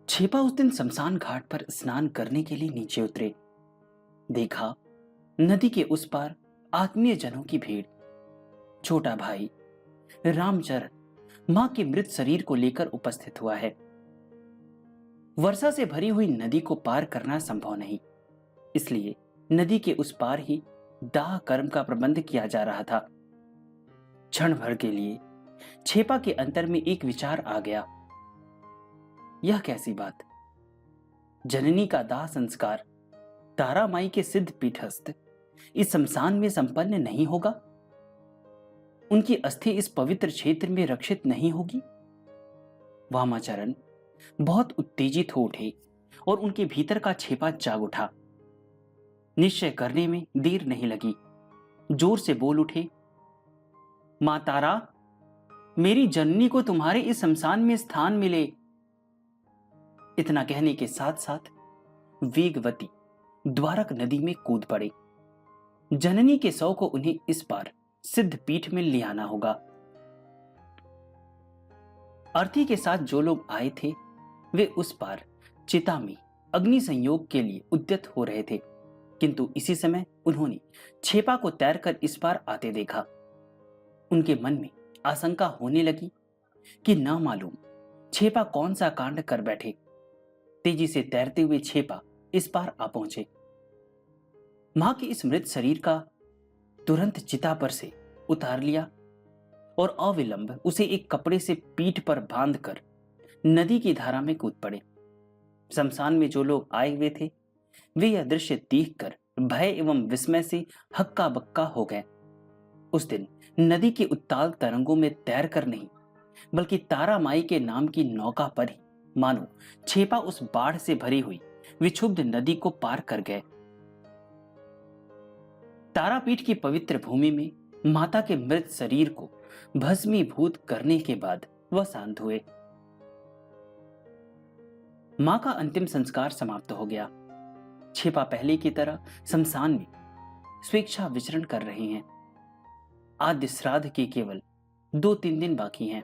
छिपा उस दिन शमशान घाट पर स्नान करने के लिए नीचे उतरे। देखा, नदी के उस पार आत्मीय जनों की भीड़। छोटा भाई रामचरण मां के मृत शरीर को लेकर उपस्थित हुआ है। वर्षा से भरी हुई नदी को पार करना संभव नहीं, इसलिए नदी के उस पार ही दाह कर्म का प्रबंध किया जा रहा था। क्षण भर के लिए छेपा के अंतर में एक विचार आ गया। यह कैसी बात? जननी का दाह संस्कार तारा माई के सिद्ध पीठस्थ इस शमशान में संपन्न नहीं होगा? उनकी अस्थि इस पवित्र क्षेत्र में रक्षित नहीं होगी? वामाचरण बहुत उत्तेजित हो उठे और उनके भीतर का छेपा जाग उठा। निश्चय करने में देर नहीं लगी। जोर से बोल उठे, मां तारा, मेरी जननी को तुम्हारे इस शमशान में स्थान मिले। इतना कहने के साथ साथ वेगवती द्वारक नदी में कूद पड़े। जननी के शव को उन्हें इस पार सिद्ध पीठ में ले आना होगा। अर्थी के साथ जो लोग आए थे वे उस पार चिता में अग्नि संयोग के लिए उद्यत हो रहे थे, किंतु इसी समय उन्होंने छेपा को तैरकर इस पार आते देखा। उनके मन में आशंका होने लगी कि न मालूम छेपा कौन सा कांड कर बैठे। तेजी से तैरते हुए छेपा इस पार आ पहुंचे। मां के इस मृत शरीर का तुरंत चिता पर से उतार लिया और अविलंब उसे एक कपड़े से पीठ पर बांधकर नदी की धारा में कूद पड़े। शमशान में जो लोग आए हुए थे वे यह दृश्य देखकर भय एवं विस्मय से हक्का बक्का हो गए। उस दिन नदी के उत्ताल तरंगों में तैर कर नहीं, बल्कि तारा माई के नाम की नौका पर ही मानो छेपा उस बाढ़ से भरी हुई विक्षुब्ध नदी को पार कर गए। तारापीठ की पवित्र भूमि में माता के मृत शरीर को भस्मीभूत करने के बाद वह शांत हुए। मां का अंतिम संस्कार समाप्त हो गया। छेपा पहले की तरह शमशान में स्वेच्छा विचरण कर रहे हैं। आद्य श्राद्ध के केवल 2-3 दिन बाकी हैं।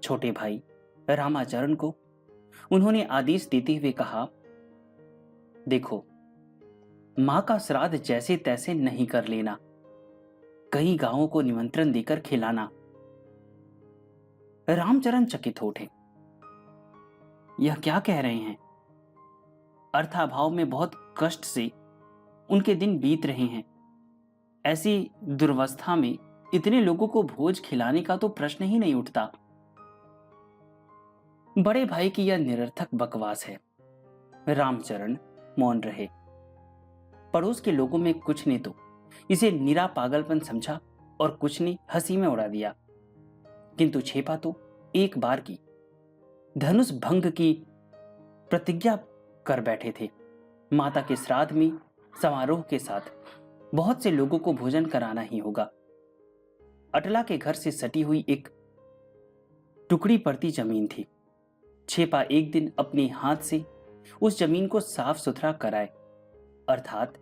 छोटे भाई रामाचरण को उन्होंने आदेश देते हुए कहा, देखो, मां का श्राद्ध जैसे तैसे नहीं कर लेना, कई गांवों को निमंत्रण देकर खिलाना। रामचरण चकित हो उठे। यह क्या कह रहे हैं? अर्थाभाव में बहुत कष्ट से उनके दिन बीत रहे हैं। ऐसी दुर्वस्था में इतने लोगों को भोज खिलाने का तो प्रश्न ही नहीं उठता। बड़े भाई की यह निरर्थक बकवास है। रामचरण मौन रहे। पड़ोस के लोगों में कुछ ने तो इसे निरा पागलपन समझा और कुछ ने हंसी में उड़ा दिया, किंतु छेपा तो एक बार की धनुष भंग की प्रतिज्ञा कर बैठे थे। माता के श्राद्ध में समारोह के साथ बहुत से लोगों को भोजन कराना ही होगा। अटला के घर से सटी हुई एक टुकड़ी पड़ती जमीन थी। छेपा एक दिन अपने हाथ से उस जमीन को साफ सुथरा कराए, अर्थात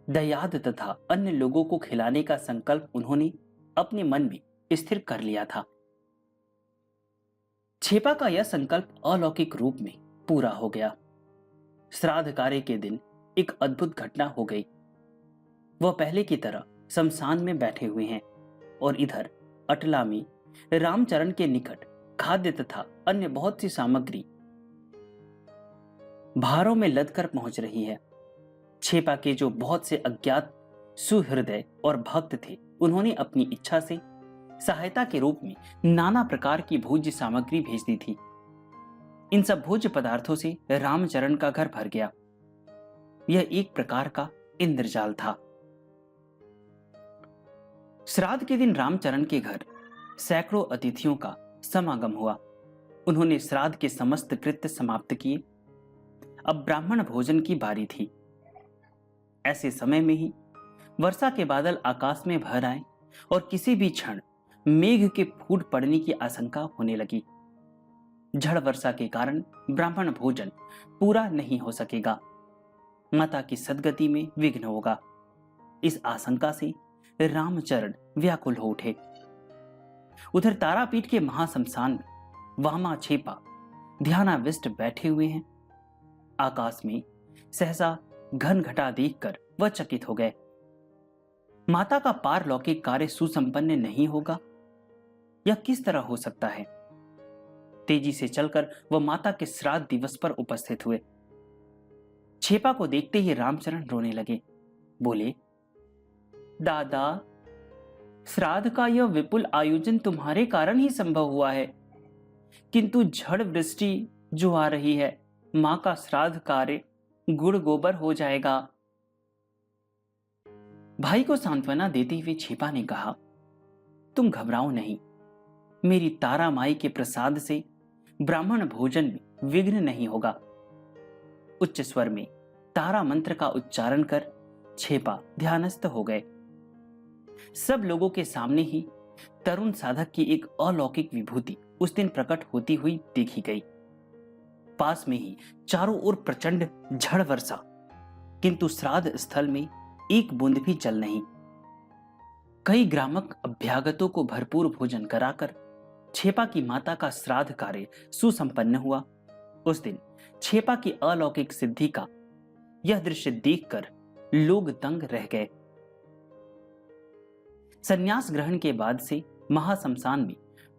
दयाद तथा अन्य लोगों को खिलाने का संकल्प उन्होंने अपने मन में स्थिर कर लिया था। छेपा का यह संकल्प अलौकिक रूप में पूरा हो गया। श्राद्ध कार्य के दिन एक अद्भुत घटना हो गई। वह पहले की तरह शमशान में बैठे हुए हैं और इधर अटला में रामचरण के निकट खाद्य तथा अन्य बहुत सी सामग्री भारों में लदकर पहुंच रही है। छेपा के जो बहुत से अज्ञात सुहृदय और भक्त थे, उन्होंने अपनी इच्छा से सहायता के रूप में नाना प्रकार की भोज्य सामग्री भेज दी थी। इन सब भोज्य पदार्थों से रामचरण का घर भर गया। यह एक प्रकार का इंद्रजाल था। श्राद्ध के दिन रामचरण के घर सैकड़ों अतिथियों का समागम हुआ। उन्होंने श्राद्ध के समस्त कृत्य समाप्त किए। अब ब्राह्मण भोजन की बारी थी। ऐसे समय में ही वर्षा के बादल आकाश में भर आए और किसी भी क्षण मेघ के फूट पड़ने की आशंका होने लगी। झड़ वर्षा के कारण ब्राह्मण भोजन पूरा नहीं हो सकेगा। माता की सद्गति में विघ्न होगा। इस आशंका से रामचरण व्याकुल हो उठे। उधर तारापीठ के महाशमशान में वामा छेपा ध्यानाविष्ट बैठे हुए हैं। आकाश में सहसा घन घटा देखकर वह चकित हो गए। माता का पारलौकिक कार्य सुसंपन्न नहीं होगा, यह किस तरह हो सकता है? तेजी से चलकर वह माता के श्राद्ध दिवस पर उपस्थित हुए। छेपा को देखते ही रामचरण रोने लगे। बोले, दादा, श्राद्ध का यह विपुल आयोजन तुम्हारे कारण ही संभव हुआ है, किंतु झड़ वृष्टि जो आ रही है, मां का श्राद्ध कार्य गुड़ गोबर हो जाएगा। भाई को सांत्वना देते हुए छेपा ने कहा, तुम घबराओ नहीं, मेरी तारा माई के प्रसाद से ब्राह्मण भोजन में विघ्न नहीं होगा। उच्च स्वर में तारा मंत्र का उच्चारण कर छेपा ध्यानस्थ हो गए। सब लोगों के सामने ही तरुण साधक की एक अलौकिक विभूति उस दिन प्रकट होती हुई देखी गई। पास में ही चारों ओर प्रचंड झड़ वर्षा, किंतु श्राद्ध स्थल में एक बूंद भी जल नहीं। कई ग्रामक अभ्यागतों को भरपूर भोजन कराकर छेपा की माता का श्राद्ध कार्य सुसंपन्न हुआ। उस दिन छेपा की अलौकिक सिद्धि का यह दृश्य देखकर लोग दंग रह गए। संन्यास ग्रहण के बाद से महाशमशान में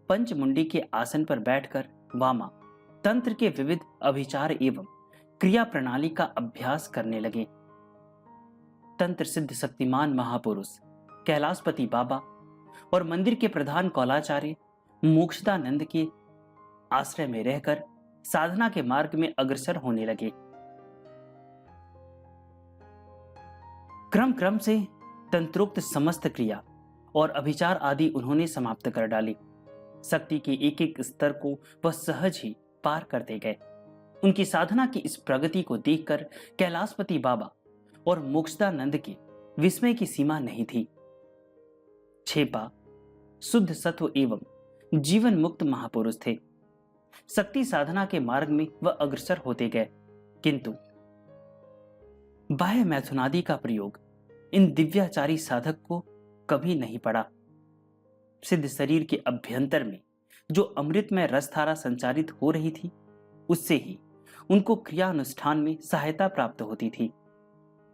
पंचमुंडी के आसन पर बैठकर वामा तंत्र के विविध अभिचार एवं क्रिया प्रणाली का अभ्यास करने लगे। तंत्र सिद्ध शक्तिमान महापुरुष कैलाशपति बाबा और मंदिर के प्रधान कौलाचार्य मोक्षदानंद के आश्रय में रहकर साधना के मार्ग में अग्रसर होने लगे। क्रम क्रम से तंत्रोक्त समस्त क्रिया और अभिचार आदि उन्होंने समाप्त कर डाली। शक्ति के एक एक स्तर को वह सहज ही पार करते गए। उनकी साधना की इस प्रगति को देखकर कैलाशपति बाबा और मोक्षदानंद के विस्मय की सीमा नहीं थी। छेपा शुद्ध सत्व एवं जीवन मुक्त महापुरुष थे। शक्ति साधना के मार्ग में वह अग्रसर होते गए, किंतु बाह्य मैथुनादि का प्रयोग इन दिव्याचारी साधक को कभी नहीं पड़ा। सिद्ध शरीर के अभ्यंतर में जो अमृतमय रसधारा संचारित हो रही थी, उससे ही उनको क्रियानुष्ठान में सहायता प्राप्त होती थी।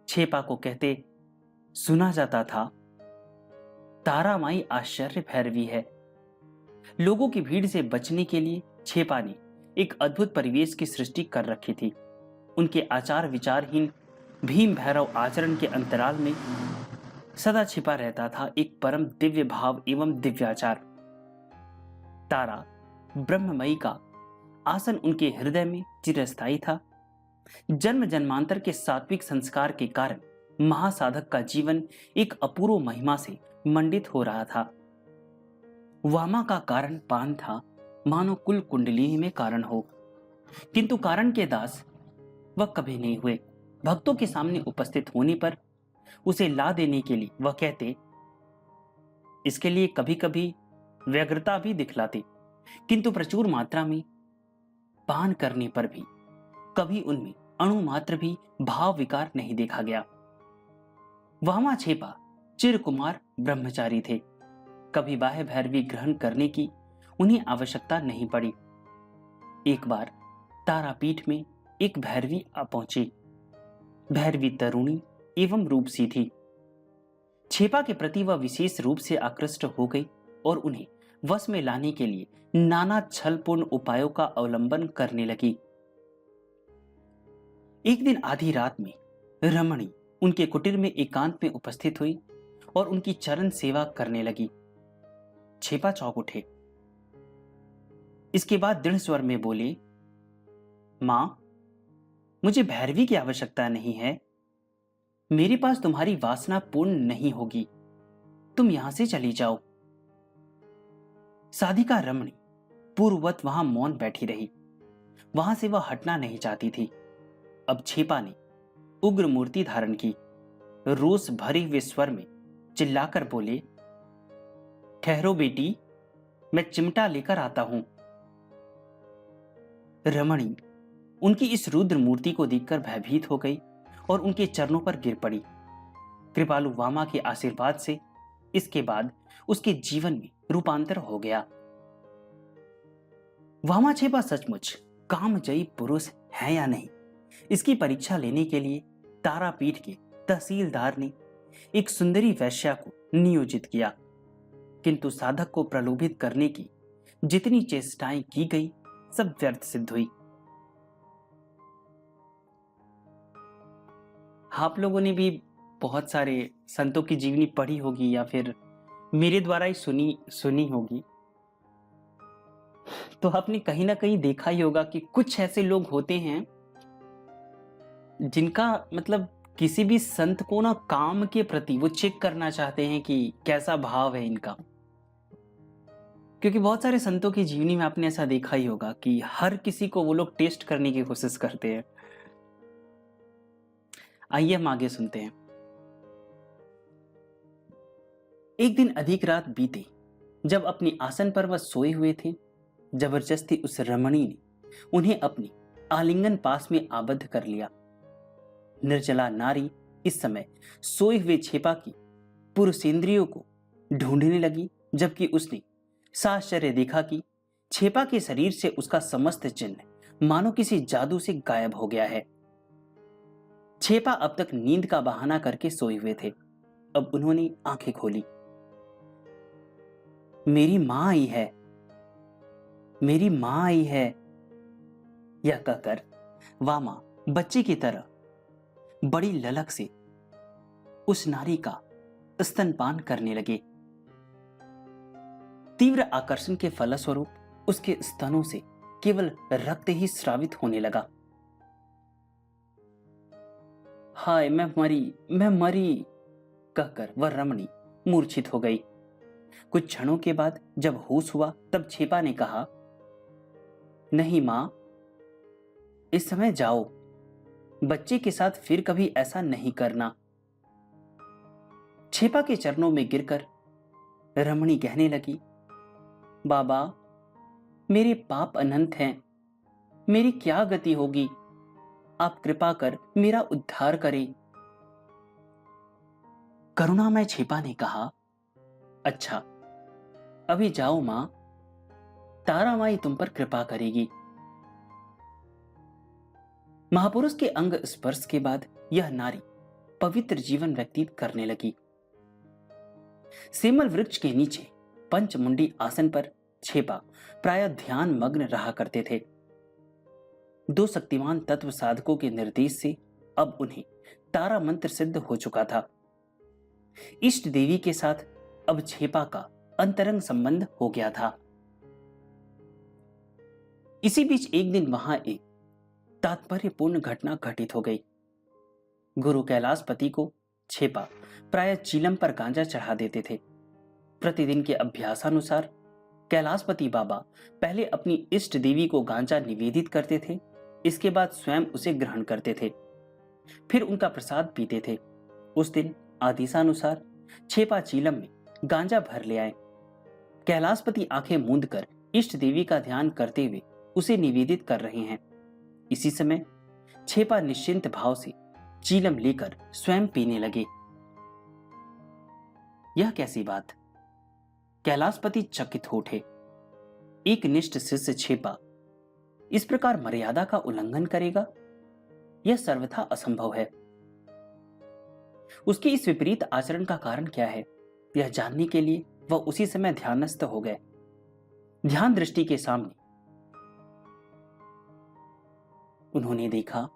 छेपा को कहते सुना जाता था, तारा माई आश्चर्य भैरवी है। लोगों की भीड़ से बचने के लिए छेपा ने एक अद्भुत परिवेश की सृष्टि कर रखी थी। उनके आचार विचारहीन भीम भैरव आचरण के अंतराल में सदा छिपा रहता था एक परम दिव्य भाव एवं दिव्याचार। तारा ब्रह्ममयी का आसन उनके हृदय में चिरस्थायी था। जन्म जन्मांतर के सात्विक संस्कार के कारण महासाधक का जीवन एक अपूर्व महिमा से मंडित हो रहा था। वामा का कारण पान था, मानो कुल कुंडली में कारण हो, किंतु कारण के दास वह कभी नहीं हुए। भक्तों के सामने उपस्थित होने पर उसे ला देने के लिए वह कहते, इसके लिए कभी कभी व्यग्रता भी दिखलाते, किंतु प्रचुर मात्रा में पान करने पर भी कभी उनमें अणु मात्र भी भाव विकार नहीं देखा गया। वामा छेपा चिरकुमार ब्रह्मचारी थे। कभी बाह्य भैरवी ग्रहण करने की उन्हें आवश्यकता नहीं पड़ी। एक बार तारापीठ में एक भैरवी आ पहुंची। भैरवी तरुणी एवं रूपसी थी। छेपा के प्रति वह विशेष रूप से आकृष्ट हो गई और उन्हें वश में लाने के लिए नाना छलपूर्ण उपायों का अवलंबन करने लगी। एक दिन आधी रात में रमणी उनके कुटीर में एकांत में उपस्थित हुई और उनकी चरण सेवा करने लगी। छेपा चौंक उठे। इसके बाद दृढ़ स्वर में बोले, मां, मुझे भैरवी की आवश्यकता नहीं है। मेरे पास तुम्हारी वासना पूर्ण नहीं होगी। तुम यहां से चली जाओ। साधिका रमणी पूर्ववत वहां मौन बैठी रही। वहां से वह हटना नहीं चाहती थी। अब छेपा ने उग्र मूर्ति धारण की। रोष भरे हुए स्वर में चिल्लाकर बोले, ठहरो बेटी, मैं चिमटा लेकर आता हूं। रमणी उनकी इस रुद्र मूर्ति को देखकर भयभीत हो गई और उनके चरणों पर गिर पड़ी। कृपालु वामा के आशीर्वाद से इसके बाद उसके जीवन में रूपांतर हो गया। वामा छेपा सचमुच कामजयी पुरुष है या नहीं, इसकी परीक्षा लेने के लिए तारापीठ के तहसीलदार ने एक सुंदरी वैश्या को नियोजित किया, किंतु साधक को प्रलोभित करने की जितनी चेष्टाएं की गई सब व्यर्थ सिद्ध हुई। आप लोगों ने भी बहुत सारे संतों की जीवनी पढ़ी होगी या फिर मेरे द्वारा ही सुनी सुनी होगी, तो आपने कहीं ना कहीं देखा ही होगा कि कुछ ऐसे लोग होते हैं जिनका मतलब किसी भी संत को ना काम के प्रति वो चेक करना चाहते हैं कि कैसा भाव है इनका। क्योंकि बहुत सारे संतों की जीवनी में आपने ऐसा देखा ही होगा कि हर किसी को वो लोग टेस्ट करने की कोशिश करते हैं। आइए हम आगे सुनते हैं। एक दिन अधिक रात बीती, जब अपनी आसन पर वह सोए हुए थे, जबरदस्ती उस रमणी ने उन्हें अपनी आलिंगन पास में आबद्ध कर लिया। निर्जला नारी इस समय सोए हुए छेपा की पुरुषेंद्रियों को ढूंढने लगी, जबकि उसने साश्चर्य देखा कि छेपा के शरीर से उसका समस्त चिन्ह मानो किसी जादू से गायब हो गया है। छेपा अब तक नींद का बहाना करके सोए हुए थे, अब उन्होंने आंखें खोली। मेरी मां आई है, मेरी मां आई है, यह कहकर वामा बच्चे की तरह बड़ी ललक से उस नारी का स्तनपान करने लगे। तीव्र आकर्षण के फलस्वरूप उसके स्तनों से केवल रक्त ही स्रावित होने लगा। हाय मैं मरी कहकर वह रमणी मूर्छित हो गई। कुछ क्षणों के बाद जब होश हुआ तब छेपा ने कहा, नहीं मां, इस समय जाओ, बच्चे के साथ फिर कभी ऐसा नहीं करना। छेपा के चरणों में गिरकर रमणी कहने लगी, बाबा, मेरे पाप अनंत हैं, मेरी क्या गति होगी, आप कृपा कर मेरा उद्धार करें। करुणामय छेपा ने कहा, अच्छा, अभी जाओ मां, तारा माई तुम पर कृपा करेगी। महापुरुष के अंग स्पर्श के बाद यह नारी पवित्र जीवन व्यतीत करने लगी। सेमल वृक्ष के नीचे पंचमुंडी आसन पर छेपा प्राय ध्यान मग्न रहा करते थे। दो शक्तिमान तत्व साधकों के निर्देश से अब उन्हें तारा मंत्र सिद्ध हो चुका था। इष्ट देवी के साथ अब छेपा का अंतरंग संबंध हो गया था। इसी बीच एक दिन वहां एक तात्पर्यपूर्ण घटना घटित हो गई। गुरु कैलाशपति को छेपा प्राय चीलम पर गांजा चढ़ा देते थे। प्रतिदिन के अभ्यासानुसार कैलाशपति बाबा पहले अपनी इष्ट देवी को गांजा निवेदित करते थे, इसके बाद स्वयं उसे ग्रहण करते थे, फिर उनका प्रसाद पीते थे। उस दिन आदेशानुसार छेपा चीलम में गांजा भर ले आए। कैलाशपति आंखें मूंद कर इष्ट देवी का ध्यान करते हुए उसे निवेदित कर रहे हैं। इसी समय छेपा निश्चिंत भाव से चीलम लेकर स्वयं पीने लगे। यह कैसी बात? कैलाशपति चकित हो उठे। एक निष्ठ शिष्य छेपा इस प्रकार मर्यादा का उल्लंघन करेगा, यह सर्वथा असंभव है। उसके इस विपरीत आचरण का कारण क्या है, यह जानने के लिए वह उसी समय ध्यानस्थ हो गए। ध्यान दृष्टि के सामने उन्होंने देखा,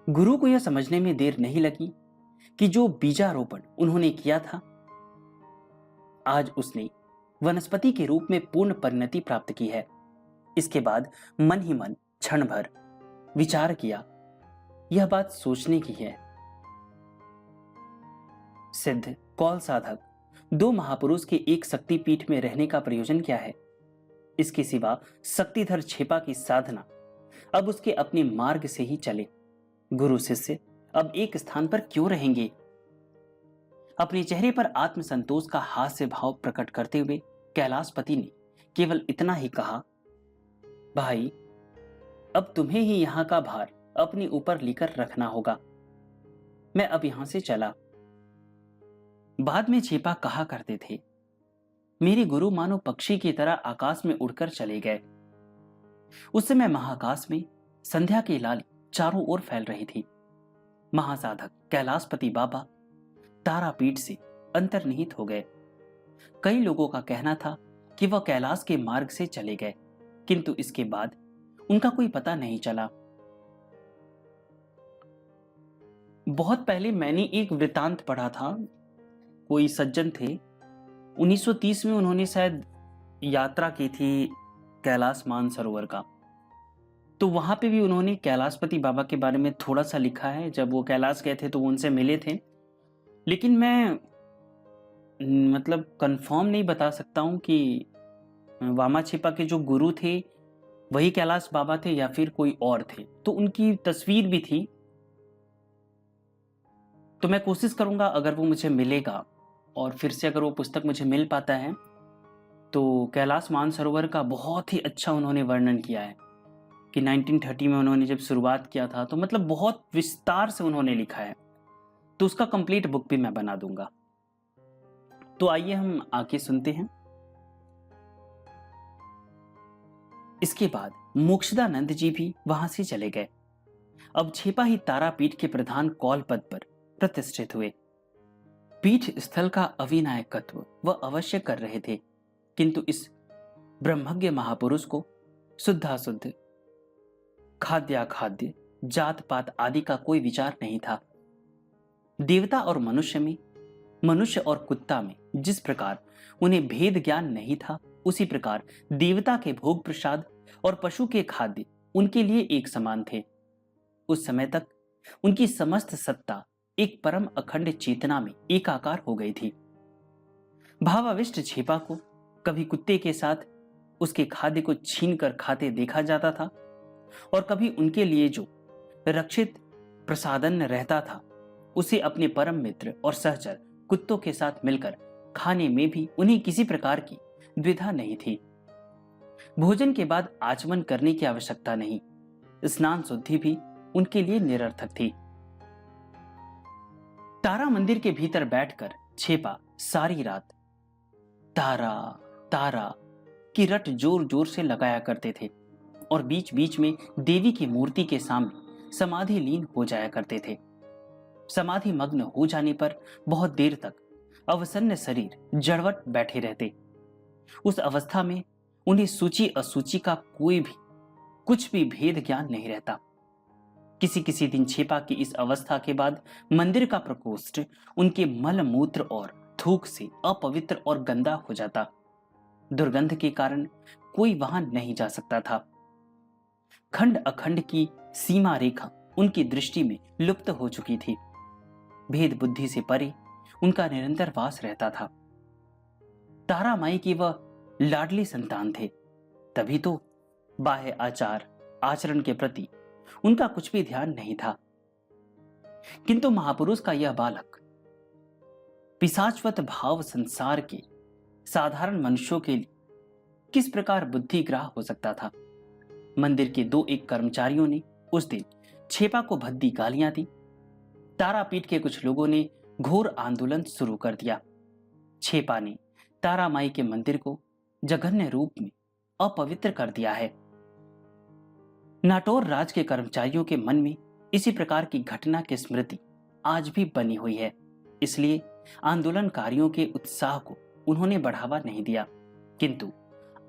गुरु को यह समझने में देर नहीं लगी कि जो बीजारोपण उन्होंने किया था, आज उसने वनस्पति के रूप में पूर्ण परिणति प्राप्त की है। इसके बाद मन ही मन क्षण भर विचार किया, यह बात सोचने की है। सिद्ध कौल साधक दो महापुरुष के एक शक्तिपीठ में रहने का प्रयोजन क्या है? इसके सिवा शक्तिधर छेपा की साधना अब उसके अपने मार्ग से ही चले। गुरु शिष्य अब एक स्थान पर क्यों रहेंगे? अपने चेहरे पर आत्मसंतोष का हास्य भाव प्रकट करते हुए कैलाशपति ने केवल इतना ही कहा, भाई, अब तुम्हें ही यहां का भार अपने ऊपर लेकर रखना होगा। मैं अब यहां से चला। बाद में छेपा कहा करते थे, मेरे गुरु मानो पक्षी की तरह आकाश में उड़कर चले गए। उस समय महाकाश में संध्या की लाली चारों ओर फैल रही थी। महासाधक कैलाशपति बाबा तारापीठ से अंतर्निहित हो गए। कई लोगों का कहना था कि वह कैलाश के मार्ग से चले गए, किंतु इसके बाद उनका कोई पता नहीं चला। बहुत पहले मैंने एक वृतांत पढ़ा था। कोई सज्जन थे, 1930 में उन्होंने शायद यात्रा की थी कैलाश मानसरोवर का। तो वहां पे भी उन्होंने कैलाशपति बाबा के बारे में थोड़ा सा लिखा है। जब वो कैलाश गए थे तो वो उनसे मिले थे, लेकिन मैं मतलब कंफर्म नहीं बता सकता हूं कि वामाछिपा के जो गुरु थे वही कैलाश बाबा थे या फिर कोई और थे। तो उनकी तस्वीर भी थी। तो मैं कोशिश करूंगा, अगर वो मुझे मिलेगा और फिर से अगर वो पुस्तक मुझे मिल पाता है, तो कैलाश मानसरोवर का बहुत ही अच्छा उन्होंने वर्णन किया है कि 1930 में उन्होंने जब शुरुआत किया था, तो मतलब बहुत विस्तार से उन्होंने लिखा है। तो उसका कंप्लीट बुक भी मैं बना दूंगा। तो आइए हम आगे सुनते हैं। इसके बाद मोक्षदानंद जी भी वहां से चले गए। अब छेपा ही तारापीठ के प्रधान कौल पद पर प्रतिष्ठित हुए। पीठ स्थल का अविनायकत्व वह अवश्य कर रहे थे, किंतु इस ब्रह्मज्ञ महापुरुष को शुद्धाशुद्ध, खाद्याखाद्य, जात पात आदि का कोई विचार नहीं था। देवता और मनुष्य में, मनुष्य और कुत्ता में जिस प्रकार उन्हें भेद ज्ञान नहीं था, उसी प्रकार देवता के भोग प्रसाद और पशु के खाद्य उनके लिए एक समान थे। उस समय तक उनकी समस्त सत्ता एक परम अखंड चेतना में एकाकार हो गई थी। भावाविष्ट छेपा को कभी कुत्ते के साथ उसके खाद्य को छीनकर खाते देखा जाता था, और कभी उनके लिए जो रक्षित प्रसादन रहता था उसे अपने परम मित्र और सहचर कुत्तों के साथ मिलकर खाने में भी उन्हें किसी प्रकार की द्विधा नहीं थी। भोजन के बाद आचमन करने की आवश्यकता नहीं, स्नान शुद्धि भी उनके लिए निरर्थक थी। तारा मंदिर के भीतर बैठकर छेपा सारी रात तारा तारा की रट जोर जोर से लगाया करते थे और बीच बीच में देवी की मूर्ति के सामने समाधि लीन हो जाया करते थे। समाधि मग्न हो जाने पर बहुत देर तक अवसन्न शरीर जड़वट बैठे रहते। उस अवस्था में उन्हें सूची असूची का कोई भी कुछ भी भेद ज्ञान नहीं रहता। किसी किसी दिन छेपा की इस अवस्था के बाद मंदिर का प्रकोष्ठ उनके मल मूत्र और थूक से अपवित्र और गंदा हो जाता। दुर्गंध के कारण कोई वहां नहीं जा सकता था। खंड अखंड की सीमा रेखा उनकी दृष्टि में लुप्त हो चुकी थी। भेद बुद्धि से परे उनका निरंतर वास रहता था। तारा माई की वह लाडली संतान थे, तभी तो बाह्य आचार आचरण के प्रति उनका कुछ भी ध्यान नहीं था। किंतु महापुरुष का यह बालक पिशाचवत भाव संसार के साधारण मनुष्यों के लिए किस प्रकार बुद्धिग्राह हो सकता था। मंदिर के दो एक कर्मचारियों ने उस दिन छेपा को भद्दी गालियां दी। तारापीठ के कुछ लोगों ने घोर आंदोलन शुरू कर दिया। छेपा ने तारा माई के मंदिर को जघन्य रूप में अपवित्र कर दिया है। नाटौर राज के कर्मचारियों के मन में इसी प्रकार की घटना की स्मृति आज भी बनी हुई है। इसलिए आंदोलनकारियों के उत्साह को उन्होंने बढ़ावा नहीं दिया, किंतु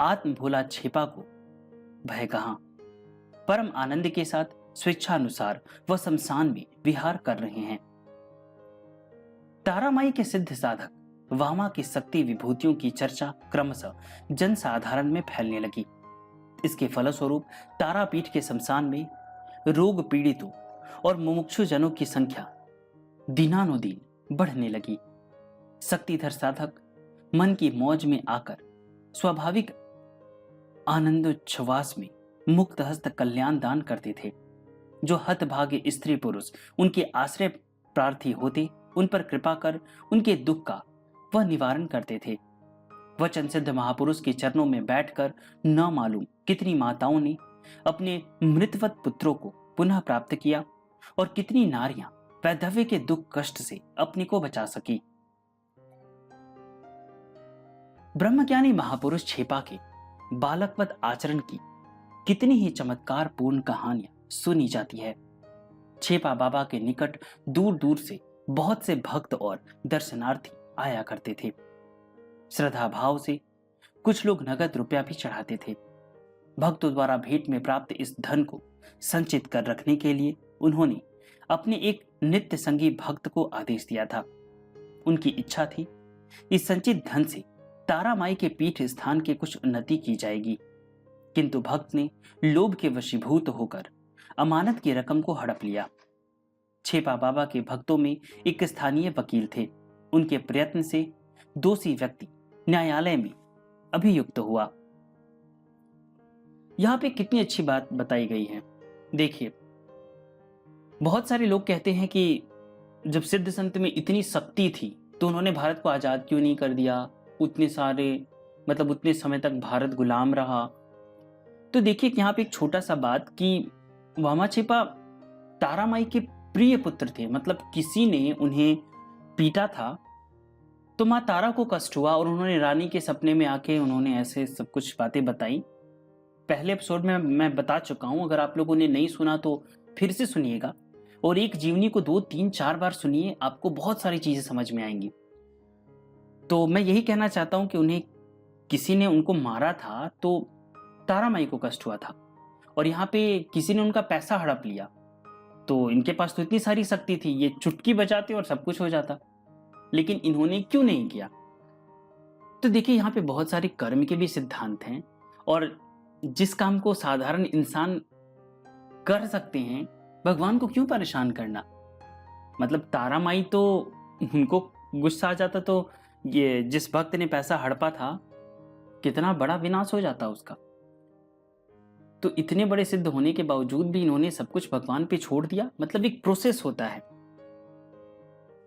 आत्मभोला छेपा को भय कहां, परम आनंद के साथ स्वेच्छानुसार वह शमशान में विहार कर रहे हैं। तारामाई के सिद्ध साधक वामा की शक्ति विभूतियों की चर्चा क्रमशः जनसाधारण में फैलने लगी। इसके फलस्वरूप तारापीठ के शमशान में रोग पीड़ितों और मुमुक्षु जनों की संख्या दिनानुदिन बढ़ने लगी। शक्तिधर साधक मन की मौज में आकर स्वाभाविक आनंदोच्छ्वास में मुक्त हस्त कल्याण दान करते थे। जो हतभाग्य स्त्री पुरुष उनके आश्रय प्रार्थी होते, उन पर कृपा कर उनके दुख का वह निवारण करते थे। वचन सिद्ध महापुरुष के चरणों में बैठकर न मालूम कितनी माताओं ने अपने मृतवत पुत्रों को पुनः प्राप्त किया और कितनी नारियां वैधव्य के दुख कष्ट से अपने को बचा सकी। ब्रह्मज्ञानी महापुरुष छेपा के बालकवत आचरण की कितनी ही चमत्कारपूर्ण कहानियां सुनी जाती है। छेपा बाबा के निकट दूर दूर से बहुत से भक्त और दर्शनार्थी आया करते थे। श्रद्धा भाव से कुछ लोग नगद रुपया भी चढ़ाते थे। भक्तों द्वारा भेंट में प्राप्त इस धन को संचित कर रखने के लिए उन्होंने अपने एक नित्य संगी भक्त को आदेश दिया था। उनकी इच्छा थी इस संचित धन से तारा माई के पीठ स्थान के कुछ उन्नति की जाएगी, किंतु भक्त ने लोभ के वशीभूत होकर अमानत की रकम को हड़प लिया। छेपा बाबा के भक्तों में एक स्थानीय वकील थे। उनके प्रयत्न से दोषी व्यक्ति न्यायालय में अभियुक्त हुआ। यहां पे कितनी अच्छी बात बताई गई है। देखिए, बहुत सारे लोग कहते हैं कि जब सिद्ध संत में इतनी शक्ति थी तो उन्होंने भारत को आजाद क्यों नहीं कर दिया, उतने समय तक भारत गुलाम रहा। तो देखिए यहाँ पे एक छोटा सा बात कि वामाछेपा तारामाई के प्रिय पुत्र थे। मतलब किसी ने उन्हें पीटा था तो माँ तारा को कष्ट हुआ और उन्होंने रानी के सपने में आके उन्होंने ऐसे सब कुछ बातें बताई। पहले एपिसोड में मैं बता चुका हूं, अगर आप लोगों ने नहीं सुना तो फिर से सुनिएगा और एक जीवनी को 2, 3, 4 बार सुनिए, आपको बहुत सारी चीजें समझ में आएंगी। तो मैं यही कहना चाहता हूं कि उन्हें किसी ने उनको मारा था तो तारामाई को कष्ट हुआ था और यहाँ पे किसी ने उनका पैसा हड़प लिया। तो इनके पास तो इतनी सारी शक्ति थी, ये चुटकी बजाते और सब कुछ हो जाता, लेकिन इन्होंने क्यों नहीं किया। तो देखिए यहाँ पे बहुत सारे कर्म के भी सिद्धांत हैं और जिस काम को साधारण इंसान कर सकते हैं, भगवान को क्यों परेशान करना। मतलब तारामाई तो उनको गुस्सा आ जाता तो ये जिस भक्त ने पैसा हड़पा था कितना बड़ा विनाश हो जाता उसका। तो इतने बड़े सिद्ध होने के बावजूद भी इन्होंने सब कुछ भगवान पे छोड़ दिया। मतलब एक प्रोसेस होता है,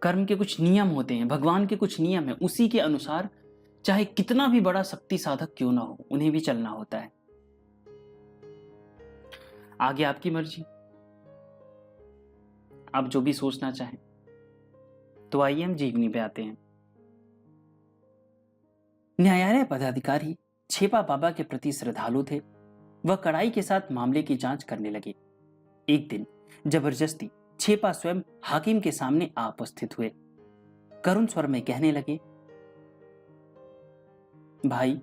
कर्म के कुछ नियम होते हैं, भगवान के कुछ नियम है, उसी के अनुसार चाहे कितना भी बड़ा शक्ति साधक क्यों ना हो उन्हें भी चलना होता है। आगे आपकी मर्जी, आप जो भी सोचना चाहें। तो आइए हम जीवनी पे आते हैं। न्यायालय पदाधिकारी छेपा बाबा के प्रति श्रद्धालु थे। वह कड़ाई के साथ मामले की जांच करने लगे। एक दिन जबरदस्ती छेपा स्वयं हाकिम के सामने आ उपस्थित हुए। करुण स्वर में कहने लगे, भाई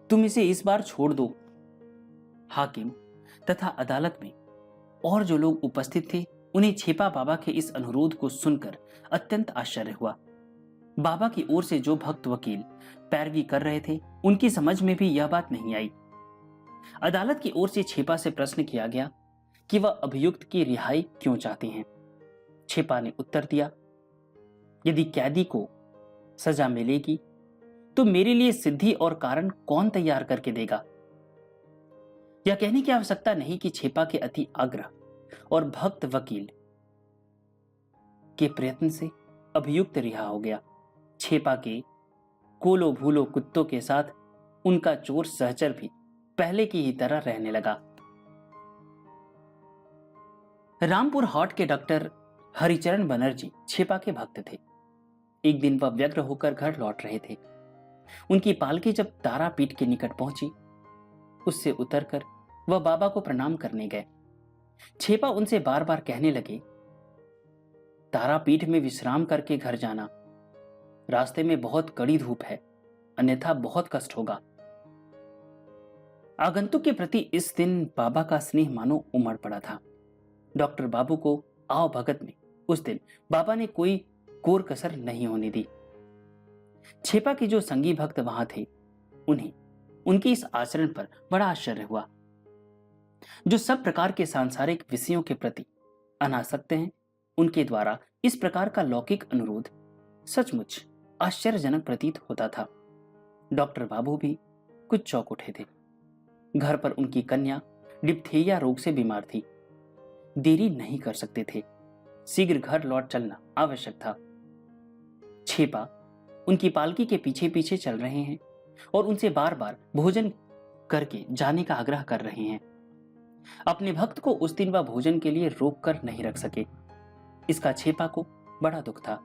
तुम इसे इस बार छोड़ दो। हाकिम तथा अदालत में और जो लोग उपस्थित थे उन्हें छेपा बाबा के इस अनुरोध को सुनकर अत्यंत आश्चर्य हुआ। बाबा की ओर से जो भक्त वकील पैरवी कर रहे थे उनकी समझ में भी यह बात नहीं आई। अदालत की ओर से छेपा से प्रश्न किया गया कि वह अभियुक्त की रिहाई क्यों चाहते हैं। छेपा ने उत्तर दिया, यदि कैदी को सजा मिलेगी तो मेरे लिए सिद्धि और कारण कौन तैयार करके देगा। यह कहने की आवश्यकता नहीं कि छेपा के अति आग्रह और भक्त वकील के प्रयत्न से अभियुक्त रिहा हो गया। छेपा के कोलो भूलो कुत्तों के साथ उनका चोर सहचर भी पहले की ही तरह रहने लगा। रामपुर हाट के डॉक्टर हरिचरण बनर्जी छेपा के भक्त थे। एक दिन वह व्यग्र होकर घर लौट रहे थे। उनकी पालकी जब तारापीठ के निकट पहुंची, उससे उतरकर वह बाबा को प्रणाम करने गए। छेपा उनसे बार बार कहने लगे, तारापीठ में विश्राम करके घर जाना, रास्ते में बहुत कड़ी धूप है, अन्यथा बहुत कष्ट होगा। आगंतुक के प्रति इस दिन बाबा का स्नेह मानो उमड़ पड़ा था। डॉक्टर बाबू को आओ भगत में उस दिन बाबा ने कोई कोर कसर नहीं होने दी। छेपा के जो संगी भक्त वहां थे उन्हें उनके इस आचरण पर बड़ा आश्चर्य हुआ। जो सब प्रकार के सांसारिक विषयों के प्रति अनासक्त हैं, उनके द्वारा इस प्रकार का लौकिक अनुरोध सचमुच आश्चर्यजनक प्रतीत होता था। डॉक्टर बाबू भी कुछ चौंक उठे थे। घर पर उनकी कन्या डिप्थीरिया रोग से बीमार थी। देरी नहीं कर सकते थे, शीघ्र घर लौट चलना आवश्यक था। छेपा उनकी पालकी के पीछे पीछे चल रहे हैं और उनसे बार बार भोजन करके जाने का आग्रह कर रहे हैं। अपने भक्त को उस दिन वह भोजन के लिए रोक कर नहीं रख सके। इसका छेपा को बड़ा दुख था।